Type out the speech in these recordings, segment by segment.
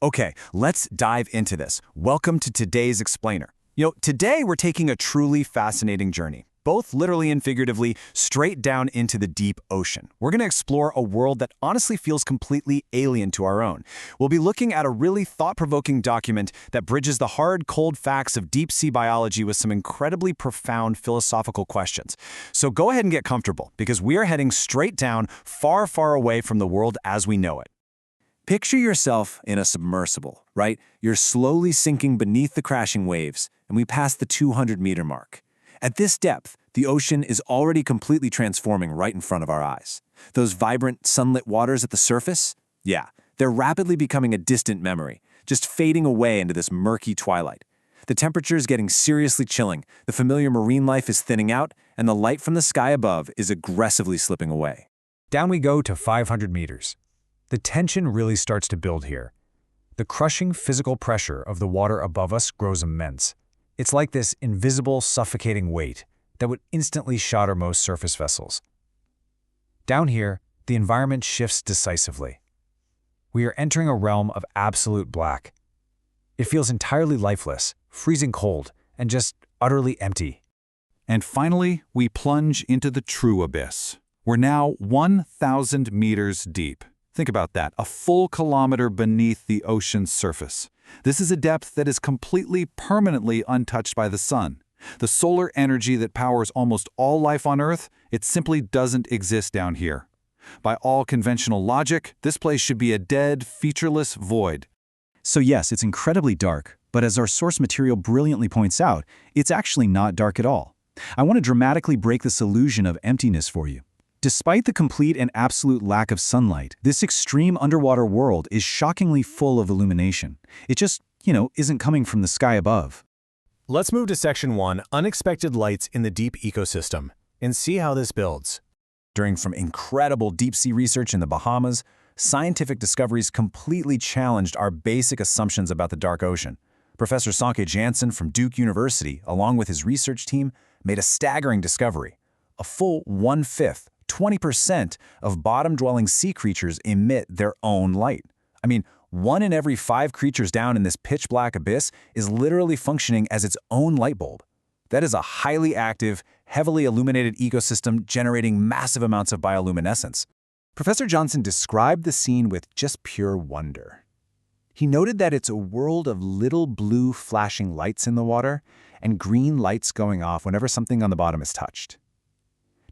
Okay, let's dive into this. Welcome to today's explainer. Today we're taking a truly fascinating journey, both literally and figuratively, straight down into the deep ocean. We're going to explore a world that honestly feels completely alien to our own. We'll be looking at a really thought-provoking document that bridges the hard, cold facts of deep-sea biology with some incredibly profound philosophical questions. So go ahead and get comfortable, because we are heading straight down, far, far away from the world as we know it. Picture yourself in a submersible, right? You're slowly sinking beneath the crashing waves, and we pass the 200-meter mark. At this depth, the ocean is already completely transforming right in front of our eyes. Those vibrant, sunlit waters at the surface? Yeah, they're rapidly becoming a distant memory, just fading away into this murky twilight. The temperature is getting seriously chilling, the familiar marine life is thinning out, and the light from the sky above is aggressively slipping away. Down we go to 500 meters. The tension really starts to build here. The crushing physical pressure of the water above us grows immense. It's like this invisible, suffocating weight that would instantly shatter most surface vessels. Down here, the environment shifts decisively. We are entering a realm of absolute black. It feels entirely lifeless, freezing cold, and just utterly empty. And finally, we plunge into the true abyss. We're now 1,000 meters deep. Think about that, a full kilometer beneath the ocean's surface. This is a depth that is completely, permanently untouched by the sun. The solar energy that powers almost all life on Earth, it simply doesn't exist down here. By all conventional logic, this place should be a dead, featureless void. So yes, it's incredibly dark, but as our source material brilliantly points out, it's actually not dark at all. I want to dramatically break this illusion of emptiness for you. Despite the complete and absolute lack of sunlight, this extreme underwater world is shockingly full of illumination. It just, isn't coming from the sky above. Let's move to Section 1, Unexpected Lights in the Deep Ecosystem, and see how this builds. During from incredible deep-sea research in the Bahamas, scientific discoveries completely challenged our basic assumptions about the dark ocean. Professor Sanke Janssen from Duke University, along with his research team, made a staggering discovery. A full 1/5, 20% of bottom-dwelling sea creatures emit their own light. I mean, 1 in every 5 creatures down in this pitch-black abyss is literally functioning as its own light bulb. That is a highly active, heavily illuminated ecosystem generating massive amounts of bioluminescence. Professor Johnson described the scene with just pure wonder. He noted that it's a world of little blue flashing lights in the water and green lights going off whenever something on the bottom is touched.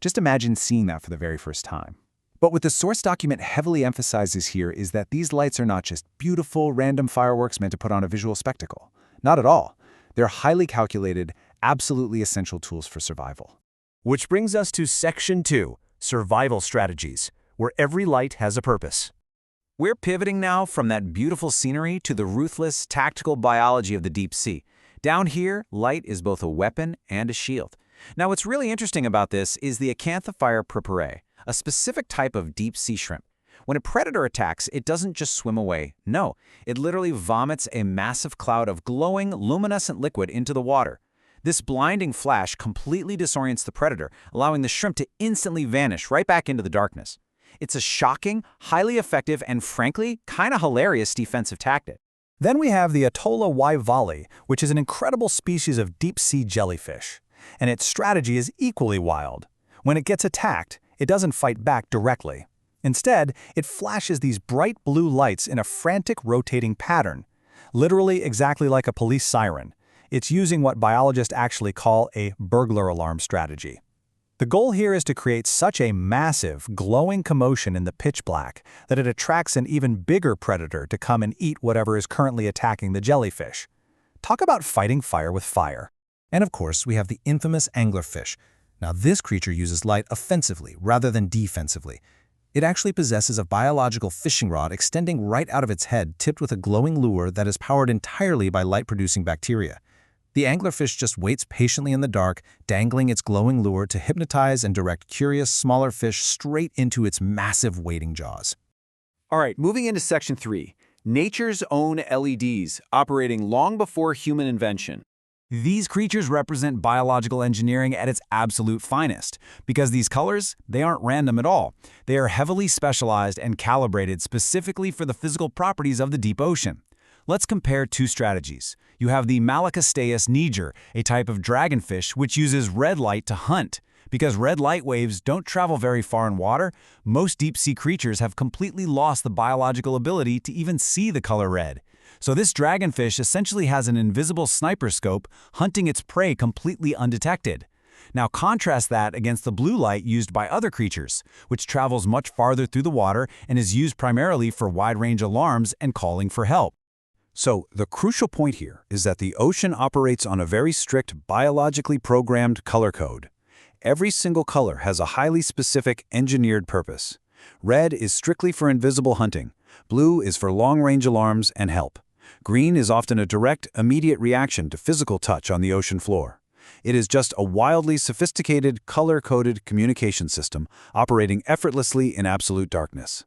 Just imagine seeing that for the very first time. But what the source document heavily emphasizes here is that these lights are not just beautiful, random fireworks meant to put on a visual spectacle. Not at all. They're highly calculated, absolutely essential tools for survival. Which brings us to Section 2, Survival Strategies, where every light has a purpose. We're pivoting now from that beautiful scenery to the ruthless, tactical biology of the deep sea. Down here, light is both a weapon and a shield. Now, what's really interesting about this is the Acanthophyre purpurae, a specific type of deep-sea shrimp. When a predator attacks, it doesn't just swim away. No, it literally vomits a massive cloud of glowing, luminescent liquid into the water. This blinding flash completely disorients the predator, allowing the shrimp to instantly vanish right back into the darkness. It's a shocking, highly effective, and frankly, kind of hilarious defensive tactic. Then we have the Atolla waivali, which is an incredible species of deep-sea jellyfish. And its strategy is equally wild. When it gets attacked, it doesn't fight back directly. Instead, it flashes these bright blue lights in a frantic rotating pattern, literally exactly like a police siren. It's using what biologists actually call a burglar alarm strategy. The goal here is to create such a massive, glowing commotion in the pitch black that it attracts an even bigger predator to come and eat whatever is currently attacking the jellyfish. Talk about fighting fire with fire. And of course, we have the infamous anglerfish. Now, this creature uses light offensively rather than defensively. It actually possesses a biological fishing rod extending right out of its head, tipped with a glowing lure that is powered entirely by light-producing bacteria. The anglerfish just waits patiently in the dark, dangling its glowing lure to hypnotize and direct curious, smaller fish straight into its massive waiting jaws. All right, moving into Section 3, Nature's Own LEDs, operating long before human invention. These creatures represent biological engineering at its absolute finest, because these colors, they aren't random at all. They are heavily specialized and calibrated specifically for the physical properties of the deep ocean. Let's compare two strategies. You have the Malacosteus niger, a type of dragonfish which uses red light to hunt. Because red light waves don't travel very far in water, most deep-sea creatures have completely lost the biological ability to even see the color red. So this dragonfish essentially has an invisible sniper scope, hunting its prey completely undetected. Now contrast that against the blue light used by other creatures, which travels much farther through the water and is used primarily for wide-range alarms and calling for help. So, the crucial point here is that the ocean operates on a very strict, biologically programmed color code. Every single color has a highly specific, engineered purpose. Red is strictly for invisible hunting. Blue is for long-range alarms and help. Green is often a direct, immediate reaction to physical touch on the ocean floor. It is just a wildly sophisticated, color-coded communication system operating effortlessly in absolute darkness.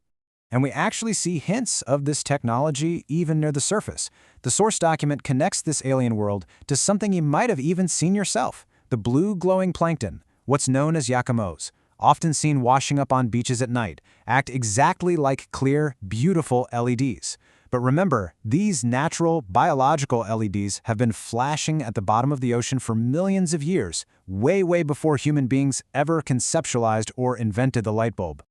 And we actually see hints of this technology even near the surface. The source document connects this alien world to something you might have even seen yourself, the blue glowing plankton, what's known as yakamos, often seen washing up on beaches at night, act exactly like clear, beautiful LEDs. But remember, these natural, biological LEDs have been flashing at the bottom of the ocean for millions of years, way before human beings ever conceptualized or invented the light bulb.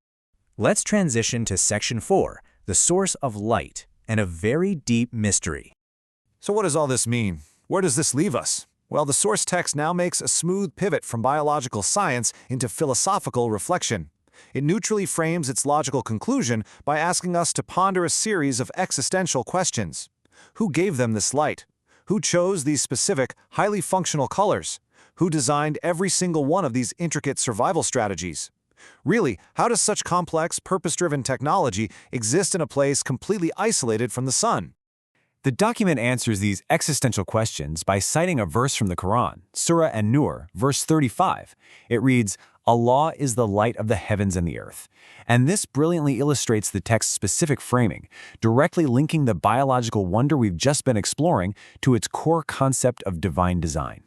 Let's transition to Section 4, the source of light, and a very deep mystery. So what does all this mean? Where does this leave us? Well, the source text now makes a smooth pivot from biological science into philosophical reflection. It neutrally frames its logical conclusion by asking us to ponder a series of existential questions. Who gave them this light? Who chose these specific, highly functional colors? Who designed every single one of these intricate survival strategies? Really, how does such complex, purpose-driven technology exist in a place completely isolated from the sun? The document answers these existential questions by citing a verse from the Quran, Surah An-Nur, verse 35. It reads, "Allah is the light of the heavens and the earth." And this brilliantly illustrates the text's specific framing, directly linking the biological wonder we've just been exploring to its core concept of divine design.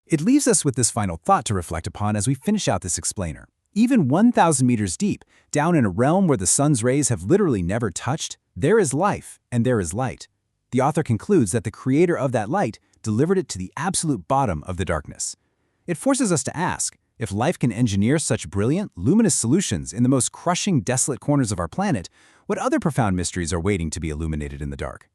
It leaves us with this final thought to reflect upon as we finish out this explainer. Even 1,000 meters deep, down in a realm where the sun's rays have literally never touched, there is life and there is light. The author concludes that the creator of that light delivered it to the absolute bottom of the darkness. It forces us to ask, if life can engineer such brilliant, luminous solutions in the most crushing, desolate corners of our planet, what other profound mysteries are waiting to be illuminated in the dark?